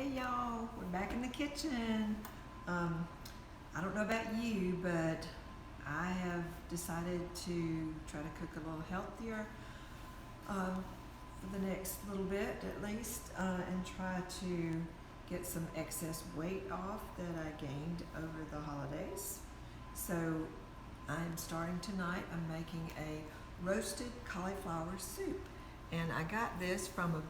Hey y'all, we're back in the kitchen. I don't know about you, but I have decided to try to cook a little healthier for the next little bit at least, and try to get some excess weight off that I gained over the holidays. So I'm starting tonight. I'm making a roasted cauliflower soup, and I got this from a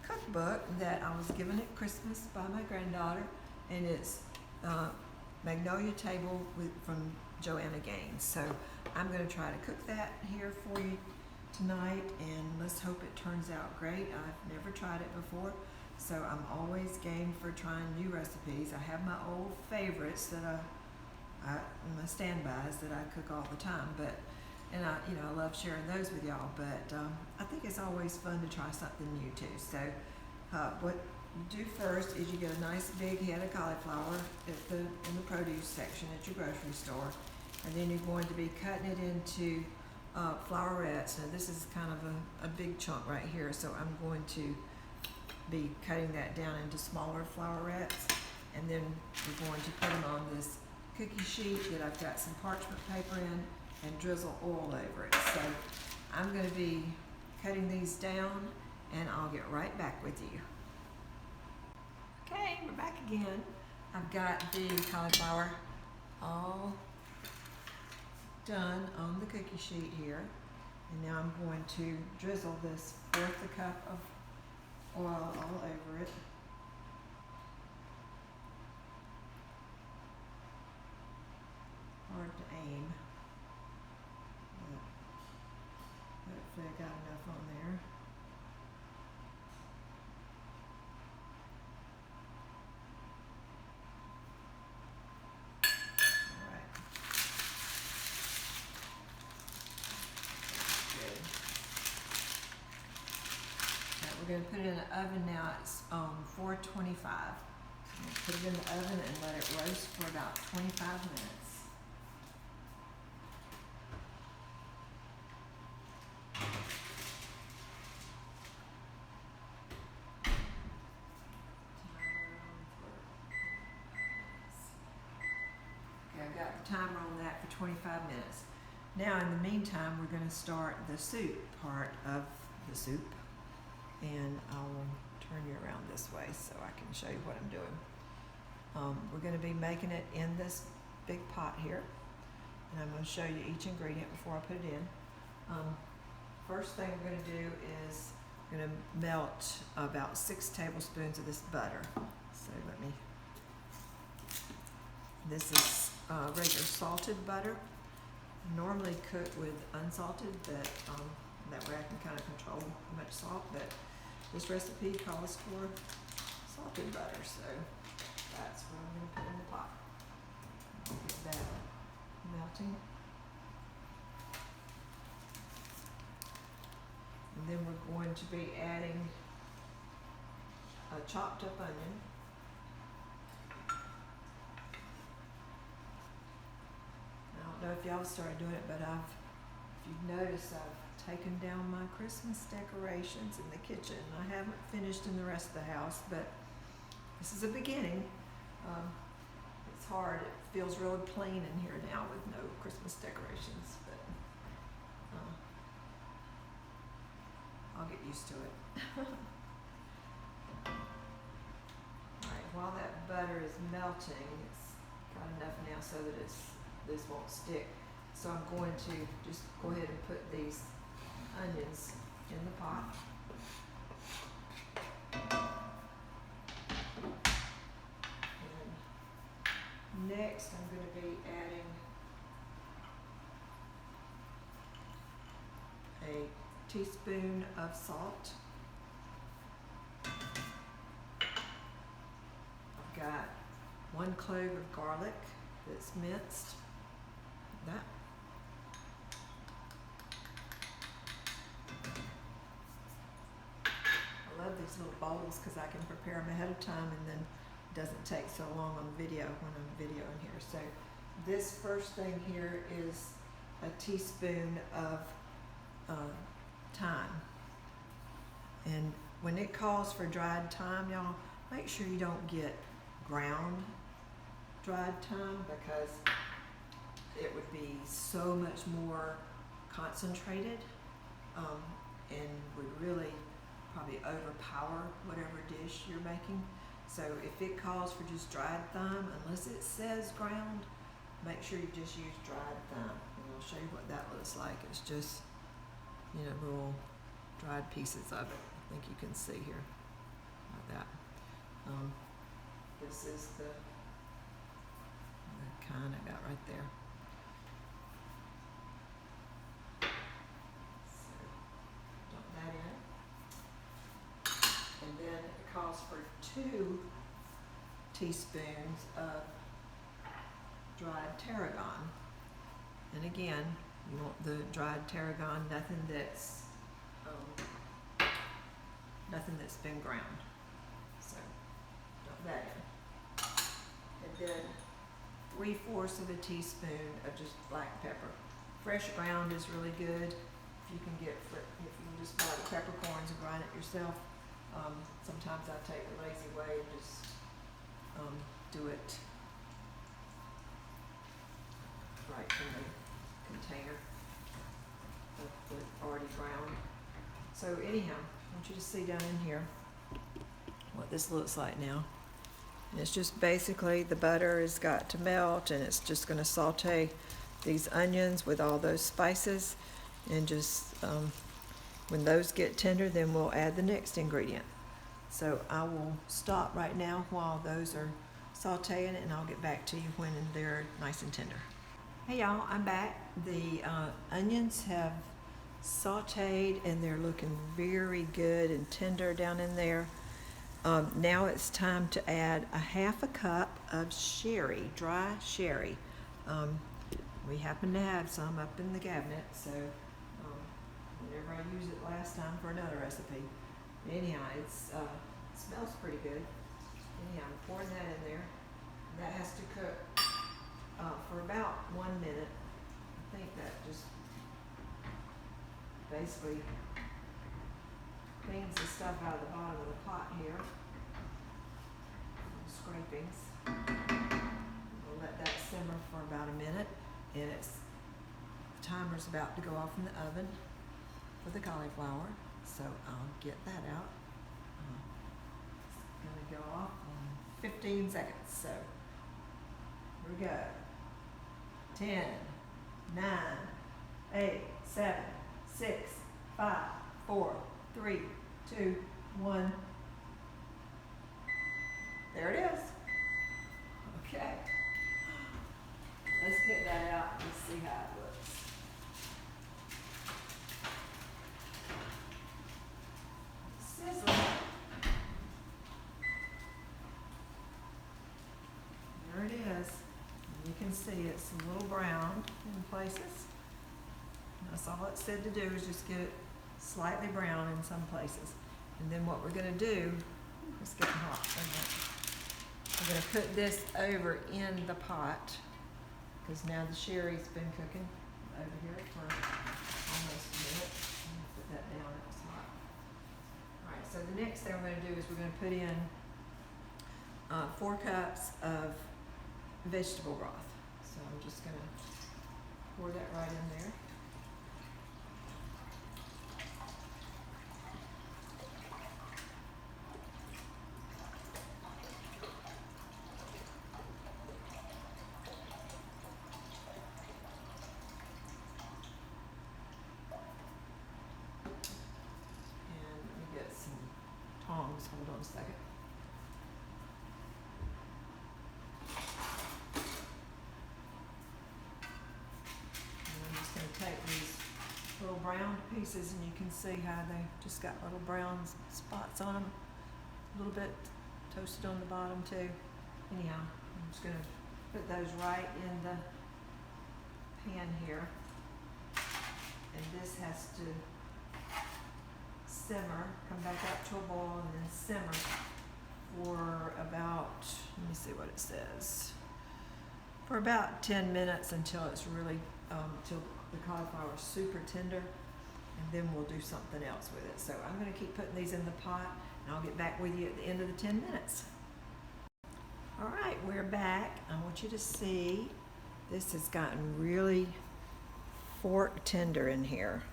cookbook that I was given at Christmas by my granddaughter, and it's Magnolia Table from Joanna Gaines. So I'm going to try to cook that here for you tonight, and let's hope it turns out great. I've never tried it before, so I'm always game for trying new recipes. I have my old favorites that my standbys that I cook all the time, and I love sharing those with y'all, but I think it's always fun to try something new too. So what you do first is you get a nice big head of cauliflower in the produce section at your grocery store, and then you're going to be cutting it into flowerets. Now this is kind of a big chunk right here, so I'm going to be cutting that down into smaller flowerets, and then we're going to put them on this cookie sheet that I've got some parchment paper in, and drizzle oil over it. So I'm going to be cutting these down, and I'll get right back with you. Okay, we're back again. I've got the cauliflower all done on the cookie sheet here, and now I'm going to drizzle this 1/4 cup of oil all over it. Hard to aim. Hopefully I got enough on there. Alright. Good. Alright, we're going to put it in the oven now. It's 425. Put it in the oven and let it roast for about 25 minutes. I've got the timer on that for 25 minutes. Now in the meantime, we're going to start the soup part of the soup, and I'll turn you around this way so I can show you what I'm doing. We're going to be making it in this big pot here, and I'm going to show you each ingredient before I put it in. First thing we're going to do is we're going to melt about 6 tablespoons of this butter. So this is regular salted butter. Normally cook with unsalted, but that way I can kind of control how much salt, but this recipe calls for salted butter, so that's what I'm going to put in the pot. Get that melting. And then we're going to be adding a chopped up onion. I don't know if y'all started doing it, but if you've noticed, I've taken down my Christmas decorations in the kitchen. I haven't finished in the rest of the house, but this is a beginning. It's hard. It feels really plain in here now with no Christmas decorations, but I'll get used to it. Alright, while that butter is melting, it's got enough now so that this won't stick. So I'm going to just go ahead and put these onions in the pot. And next I'm going to be adding a teaspoon of salt. I've got 1 clove of garlic that's minced. That. I love these little bowls because I can prepare them ahead of time, and then it doesn't take so long on video when I'm videoing here. So this first thing here is a teaspoon of thyme, and when it calls for dried thyme, y'all, make sure you don't get ground dried thyme, because it would be so much more concentrated, and would really probably overpower whatever dish you're making. So if it calls for just dried thyme, unless it says ground, make sure you just use dried thyme. And I'll show you what that looks like. It's just, little dried pieces of it. I think you can see here, like that. This is the kind I got right there. So dump that in. And then it calls for 2 teaspoons of dried tarragon. And again, you want the dried tarragon, nothing that's been ground. So dump that in. And then 3/4 of a teaspoon of just black pepper. Fresh ground is really good. If you can just buy the peppercorns and grind it yourself. Sometimes I take the lazy way and just do it right from the container of the already ground. So anyhow, I want you to see down in here what this looks like now. And it's just basically the butter has got to melt, and it's just going to saute these onions with all those spices, and just when those get tender, then we'll add the next ingredient. So I will stop right now while those are sauteing, and I'll get back to you when they're nice and tender. Hey y'all, I'm back. The onions have sauteed and they're looking very good and tender down in there. Now it's time to add a 1/2 cup of sherry, dry sherry. We happen to have some up in the cabinet, so whenever I used it last time for another recipe. Anyhow, it smells pretty good. Anyhow, I'm pouring that in there. That has to cook for about 1 minute. I think that just basically cleans the stuff out of the bottom of the pot here. Scrapings. We'll let that simmer for about a minute, and the timer's about to go off in the oven for the cauliflower, so I'll get that out. It's going to go off in 15 seconds, so here we go. 10, 9, 8, 7, 6, 5, 4, 3, 2, 1. There it is. Okay. Let's get that out and see how it looks. Sizzling. There it is. You can see it's a little brown in places. That's all it said to do, is just get it slightly brown in some places. And then what we're going to do, it's getting hot, isn't it? We're going to put this over in the pot, because now the sherry's been cooking over here for almost a minute. I'm going to put that down, it was hot. Alright, so the next thing we're going to do is we're going to put in 4 cups of vegetable broth. So I'm just going to pour that right in there. And let me get some tongs. Hold on a second. Take these little brown pieces, and you can see how they just got little brown spots on them, a little bit toasted on the bottom too. Anyhow, I'm just going to put those right in the pan here, and this has to simmer, come back up to a boil, and then simmer for about, let me see what it says, for about 10 minutes until it's really, till the cauliflower is super tender, and then we'll do something else with it. So I'm going to keep putting these in the pot, and I'll get back with you at the end of the 10 minutes. All right, we're back. I want you to see this has gotten really fork tender in here.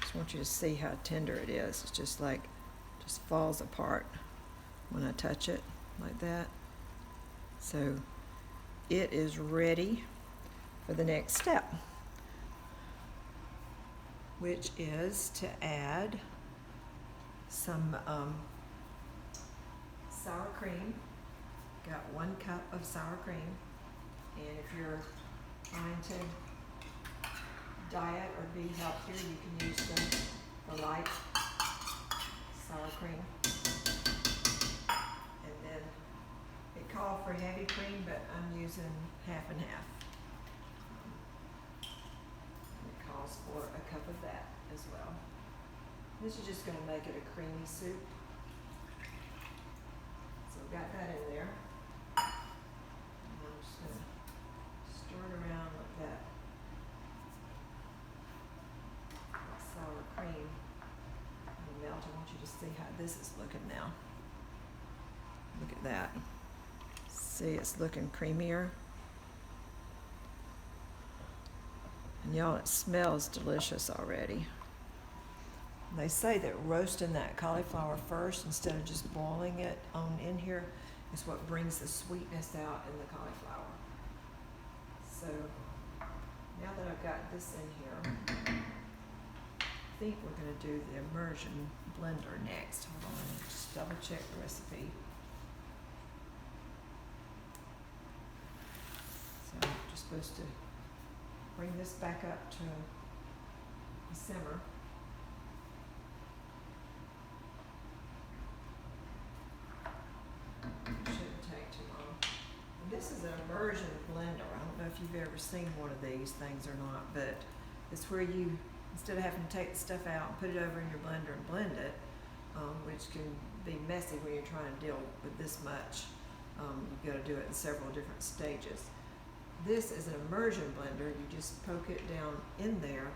Just want you to see how tender it is. It's just like, just falls apart when I touch it like that. So it is ready for the next step, which is to add some sour cream. Got 1 cup of sour cream, and if you're trying to diet or be healthier, you can use the light sour cream. And then it called for heavy cream, but I'm using half and half. It calls for a cup of that as well. This is just going to make it a creamy soup. So we've got that in there. And I'm just going to stir it around like that. That sour cream will melt. I want you to see how this is looking now. Look at that. See, it's looking creamier. And y'all, it smells delicious already. They say that roasting that cauliflower first instead of just boiling it on in here is what brings the sweetness out in the cauliflower. So now that I've got this in here, I think we're going to do the immersion blender next. Hold on, let me just double check the recipe. So I'm just supposed to bring this back up to a simmer. Shouldn't take too long. And this is an immersion blender. I don't know if you've ever seen one of these things or not, but it's where you, instead of having to take the stuff out and put it over in your blender and blend it, which can be messy when you're trying to deal with this much. You've got to do it in several different stages. This is an immersion blender. You just poke it down in there,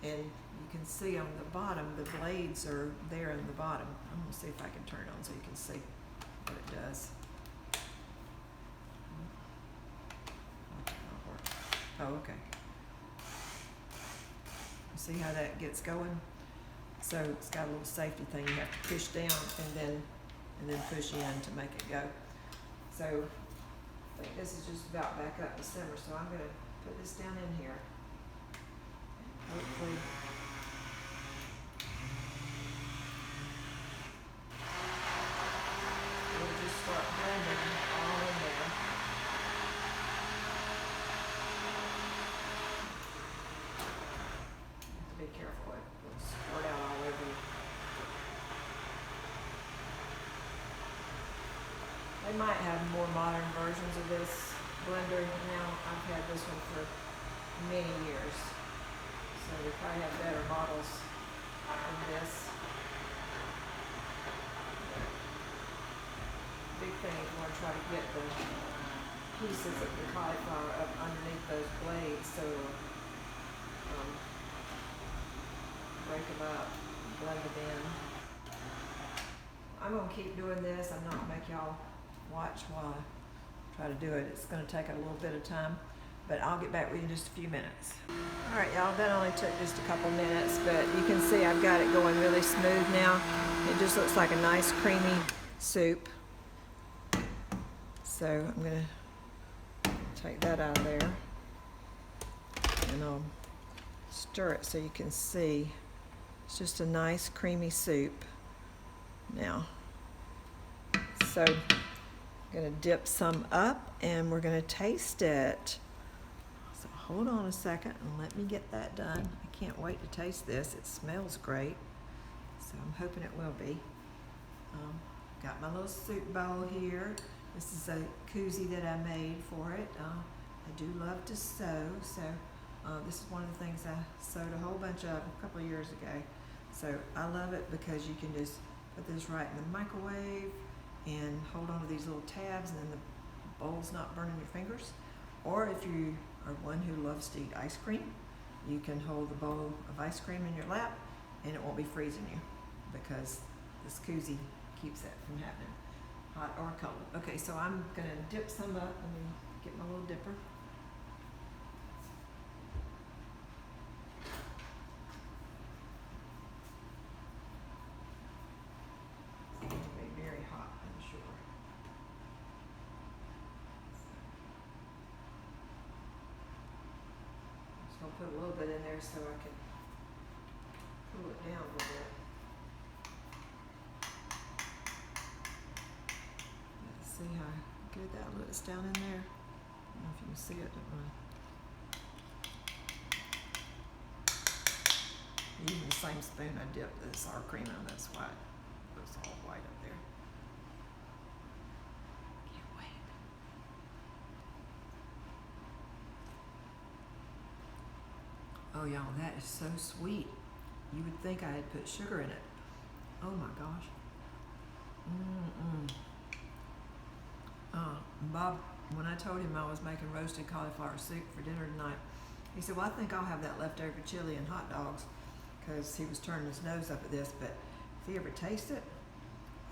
and you can see on the bottom, the blades are there in the bottom. I'm going to see if I can turn it on so you can see what it does. Oh, okay. See how that gets going? So it's got a little safety thing you have to push down and then push in to make it go. So I think this is just about back up to simmer, so I'm going to put this down in here. Hopefully we'll just start blending all in there. Have to be careful, it will squirt out all over you. They might have more modern versions of this blender now. I've had this one for many years, so they probably have better models than this. Big thing is you want to try to get the pieces of the cauliflower up underneath those blades so break them up, blend them in. I'm going to keep doing this. I'm not going to make y'all watch while I try to do it. It's going to take a little bit of time, but I'll get back with you in just a few minutes. All right, y'all, that only took just a couple minutes, but you can see I've got it going really smooth now. It just looks like a nice creamy soup. So I'm going to take that out of there, and I'll stir it so you can see. It's just a nice creamy soup now. So I'm going to dip some up and we're going to taste it. So hold on a second and let me get that done. I can't wait to taste this. It smells great, so I'm hoping it will be. Got my little soup bowl here. This is a koozie that I made for it. I do love to sew, so this is one of the things I sewed a whole bunch of a couple of years ago. So I love it because you can just put this right in the microwave and hold on to these little tabs, and then the bowl's not burning your fingers. Or if you are one who loves to eat ice cream, you can hold the bowl of ice cream in your lap and it won't be freezing you, because this koozie keeps that from happening, hot or cold. Okay, so I'm gonna dip some up. Let me get my little dipper. It's gonna be very hot, I'm sure. I'm just gonna put a little bit in there so I can cool it down a little bit. Let's see how good that looks down in there. I don't know if you can see it, using the same spoon I dipped the sour cream in, that's why it looks all white up there. Can't wait. Oh y'all, that is so sweet. You would think I had put sugar in it. Oh my gosh. Bob, when I told him I was making roasted cauliflower soup for dinner tonight, he said, well, I think I'll have that leftover chili and hot dogs, because he was turning his nose up at this, but if he ever tastes it,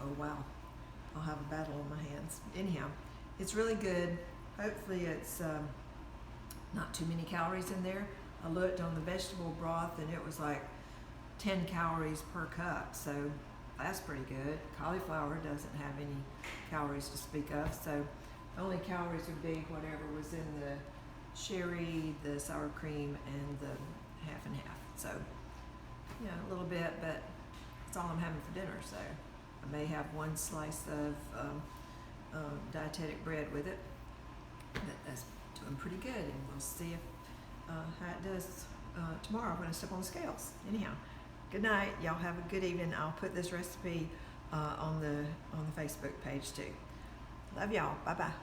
oh wow, I'll have a battle on my hands. Anyhow, it's really good. Hopefully it's not too many calories in there. I looked on the vegetable broth and it was like 10 calories per cup, so that's pretty good. Cauliflower doesn't have any calories to speak of, so the only calories would be whatever was in the sherry, the sour cream, and the half and half. So, yeah, a little bit, but that's all I'm having for dinner. So I may have one slice of dietetic bread with it. But that's doing pretty good, and we'll see if how it does tomorrow when I step on the scales. Anyhow, good night. Y'all have a good evening. I'll put this recipe on the Facebook page too. Love y'all. Bye bye.